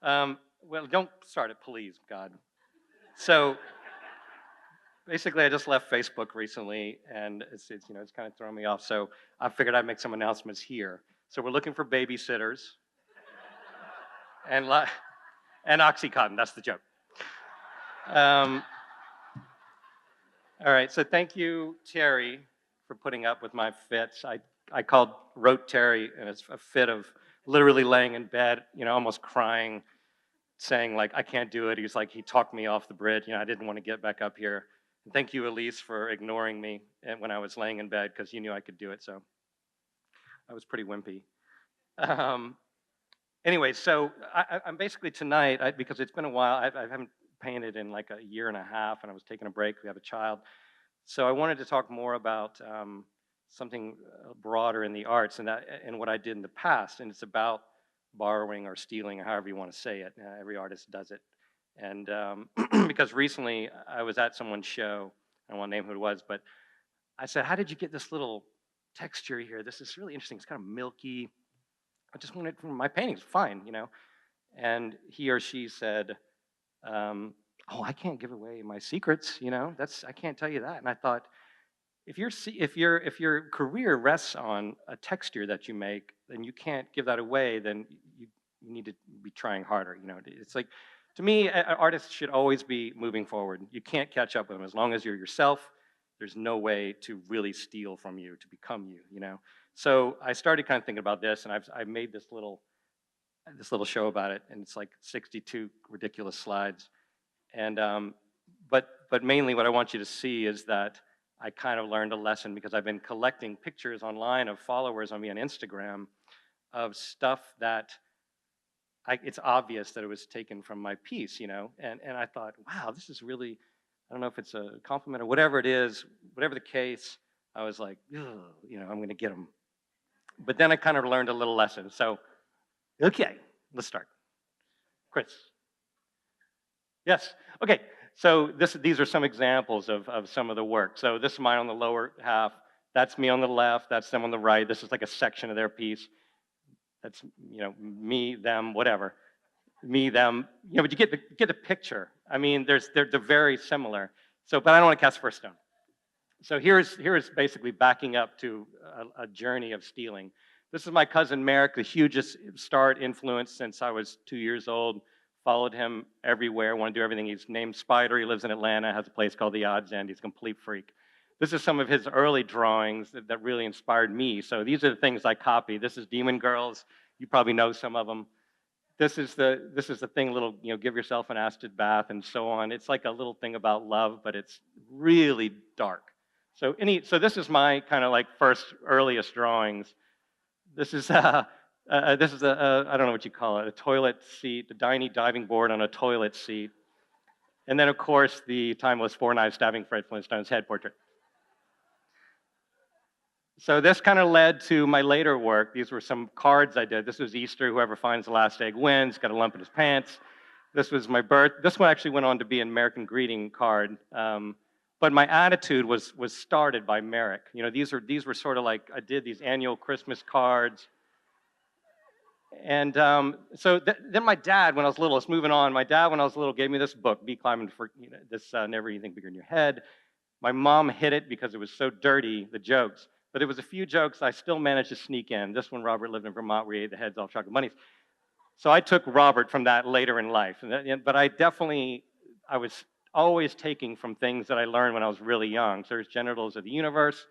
Well, don't start it, please, God. So basically, I just left Facebook recently, and it's kind of throwing me off. So I figured I'd make some announcements here. So we're looking for babysitters and and OxyContin. That's the joke. Um, all right. So thank you, Terry, for putting up with my fits. I wrote Terry, and it's a fit of literally laying in bed, almost crying, saying like, I can't do it. He's like, he talked me off the bridge. I didn't want to get back up here. And thank you, Elise, for ignoring me when I was laying in bed because you knew I could do it. So I was pretty wimpy. Um, anyway, so I'm basically tonight, because it's been a while, I haven't painted in like a year and a half, and I was taking a break. We have a child. So I wanted to talk more about something broader in the arts and what I did in the past. And it's about borrowing or stealing, or however you want to say it. Every artist does it. And because recently I was at someone's show, I won't name who it was, but I said, how did you get this little texture here? This is really interesting. It's kind of milky. I just want it from my paintings, fine. And he or she said, oh, I can't give away my secrets. I can't tell you that. And I thought, if your career rests on a texture that you make, then you can't give that away. Then you need to be trying harder. It's like, to me, artists should always be moving forward. You can't catch up with them as long as you're yourself. There's no way to really steal from you to become you. So I started kind of thinking about this, and I've made this little show about it, and it's like 62 ridiculous slides. And but mainly what I want you to see is that I kind of learned a lesson because I've been collecting pictures online of followers on me on Instagram of stuff that it's obvious that it was taken from my piece. And I thought, wow, this is really, I don't know if it's a compliment or whatever it is, whatever the case, I was like, I'm going to get them. But then I kind of learned a little lesson. So, okay, let's start. Chris. Yes. Okay. So these are some examples of some of the work. So this is mine on the lower half. That's me on the left. That's them on the right. This is like a section of their piece. That's me, them, whatever. Me, them. But you get the picture. I mean, they're very similar. So, but I don't want to cast first stone. So here's basically backing up to a journey of stealing. This is my cousin Merrick, the hugest star influence since I was 2 years old. Followed him everywhere, want to do everything. He's named Spider, he lives in Atlanta, has a place called The Odds End, he's a complete freak. This is some of his early drawings that really inspired me. So these are the things I copy. This is Demon Girls, you probably know some of them. This is the thing, little, give yourself an acid bath and so on. It's like a little thing about love, but it's really dark. So this is my kind of like first earliest drawings. This is I don't know what you call it, a toilet seat, a tiny diving board on a toilet seat. And then, of course, the timeless four-knife stabbing Fred Flintstone's head portrait. So this kind of led to my later work. These were some cards I did. This was Easter, whoever finds the last egg wins, got a lump in his pants. This was my birth. This one actually went on to be an American greeting card. But my attitude was started by Merrick. These were sort of like, I did these annual Christmas cards. And so then my dad, when I was little, let's moving on. My dad, when I was little, gave me this book, Be Climbing for this Never Anything Bigger in Your Head. My mom hid it because it was so dirty, the jokes. But it was a few jokes I still managed to sneak in. This one, Robert lived in Vermont, where he ate the heads off chocolate bunnies. So I took Robert from that later in life. But I was always taking from things that I learned when I was really young. So there's Genitals of the Universe.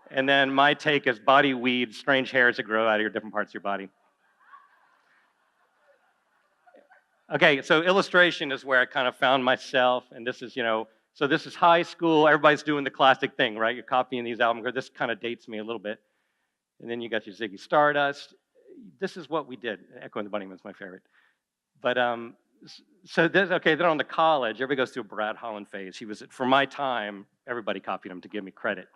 And then my take is body weeds, strange hairs that grow out of your different parts of your body. Okay, so illustration is where I kind of found myself, and this is, so this is high school. Everybody's doing the classic thing, right? You're copying these albums. This kind of dates me a little bit. And then you got your Ziggy Stardust. This is what we did. Echo and the Bunnymen's my favorite. But so then on to college, everybody goes through a Brad Holland phase. He was, for my time, everybody copied him to give me credit.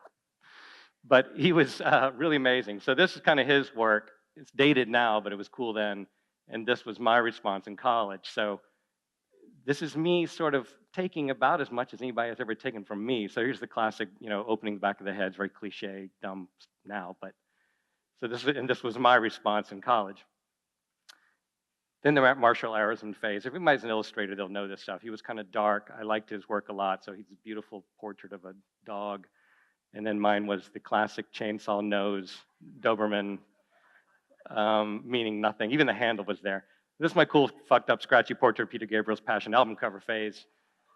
But he was really amazing. So this is kind of his work. It's dated now, but it was cool then. And this was my response in college. So this is me sort of taking about as much as anybody has ever taken from me. So here's the classic, opening the back of the head. It's very cliche, dumb now. But so this was my response in college. Then the martial artism phase. If anybody's an illustrator, they'll know this stuff. He was kind of dark. I liked his work a lot. So he's a beautiful portrait of a dog. And then mine was the classic chainsaw nose, Doberman, meaning nothing. Even the handle was there. This is my cool, fucked up, scratchy portrait of Peter Gabriel's Passion album cover phase.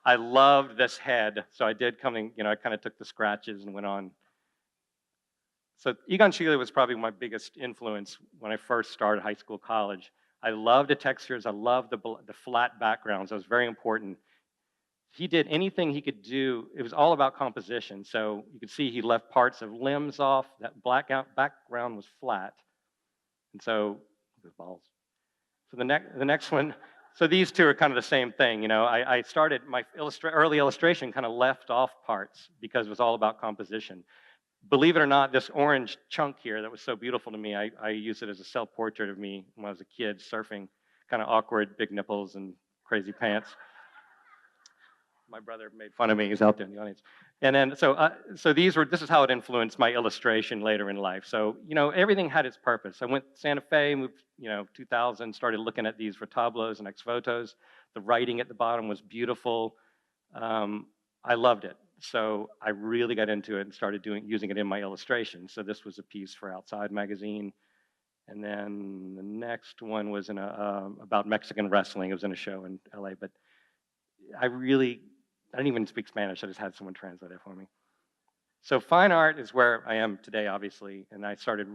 I loved this head, so I did I kind of took the scratches and went on. So Egon Schiele was probably my biggest influence when I first started high school, college. I loved the textures. I loved the flat backgrounds. That was very important. He did anything he could do. It was all about composition. So you could see he left parts of limbs off. That black background was flat. And so, the balls. So the next one, so these two are kind of the same thing. I started my early illustration kind of left off parts because it was all about composition. Believe it or not, this orange chunk here that was so beautiful to me, I used it as a self-portrait of me when I was a kid surfing, kind of awkward, big nipples and crazy pants. My brother made fun of me. He's out there in the audience. And then, this is how it influenced my illustration later in life. So, everything had its purpose. I went to Santa Fe, moved, 2000, started looking at these retablos and ex-votos. The writing at the bottom was beautiful. I loved it. So I really got into it and started using it in my illustration. So this was a piece for Outside magazine. And then the next one was about Mexican wrestling. It was in a show in LA, but I didn't even speak Spanish. I just had someone translate it for me. So fine art is where I am today, obviously. And I started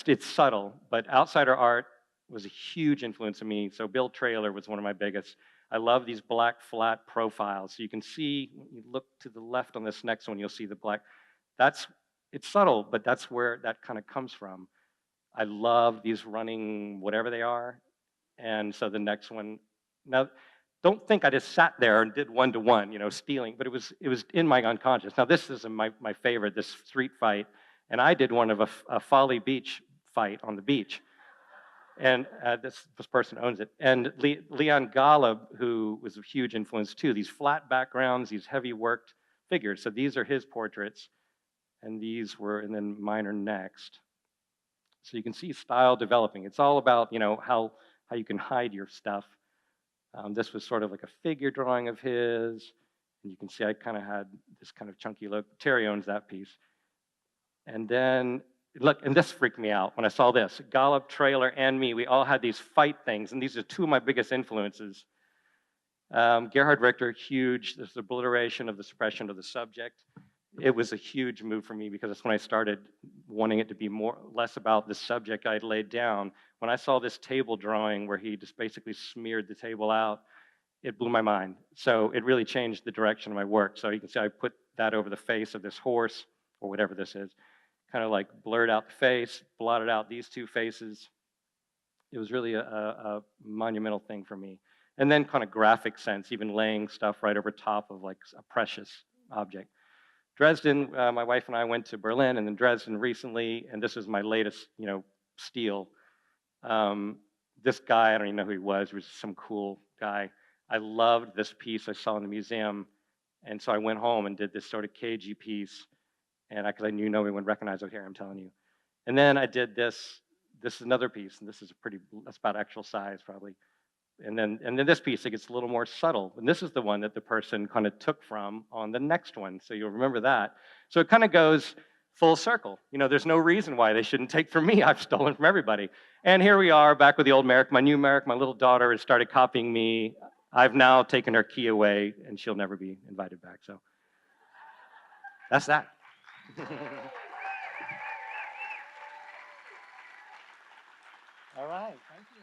it's subtle, but outsider art was a huge influence on me. So Bill Traylor was one of my biggest. I love these black flat profiles. So you can see, when you look to the left on this next one, you'll see the black. It's subtle, but that's where that kind of comes from. I love these running, whatever they are. And so the next one, now, don't think I just sat there and did one-to-one, stealing, but it was in my unconscious. Now this is my favorite, this street fight, and I did one of a Folly Beach fight on the beach. And this person owns it. And Leon Golub, who was a huge influence too, these flat backgrounds, these heavy worked figures. So these are his portraits, and then mine are next. So you can see style developing. It's all about, how you can hide your stuff. This was sort of like a figure drawing of his. And you can see I kind of had this kind of chunky look. Terry owns that piece. And then, look, and this freaked me out when I saw this. Golub, Traylor, and me, we all had these fight things. And these are two of my biggest influences. Gerhard Richter, huge. This obliteration of the suppression of the subject. It was a huge move for me because that's when I started wanting it to be less about the subject I'd laid down. When I saw this table drawing where he just basically smeared the table out, it blew my mind. So it really changed the direction of my work. So you can see I put that over the face of this horse, or whatever this is, kind of like blurred out the face, blotted out these two faces. It was really a monumental thing for me. And then kind of graphic sense, even laying stuff right over top of like a precious object. Dresden, my wife and I went to Berlin and then Dresden recently, and this is my latest, steal. This guy, I don't even know who he was some cool guy. I loved this piece I saw in the museum, and so I went home and did this sort of cagey piece, and because I knew nobody would recognize it here, I'm telling you. And then I did this. This is another piece, and that's about actual size probably. And then this piece, it gets a little more subtle. And this is the one that the person kind of took from on the next one. So you'll remember that. So it kind of goes full circle. There's no reason why they shouldn't take from me. I've stolen from everybody. And here we are back with the old Merrick. My new Merrick, my little daughter has started copying me. I've now taken her key away, and she'll never be invited back. So that's that. All right. Thank you.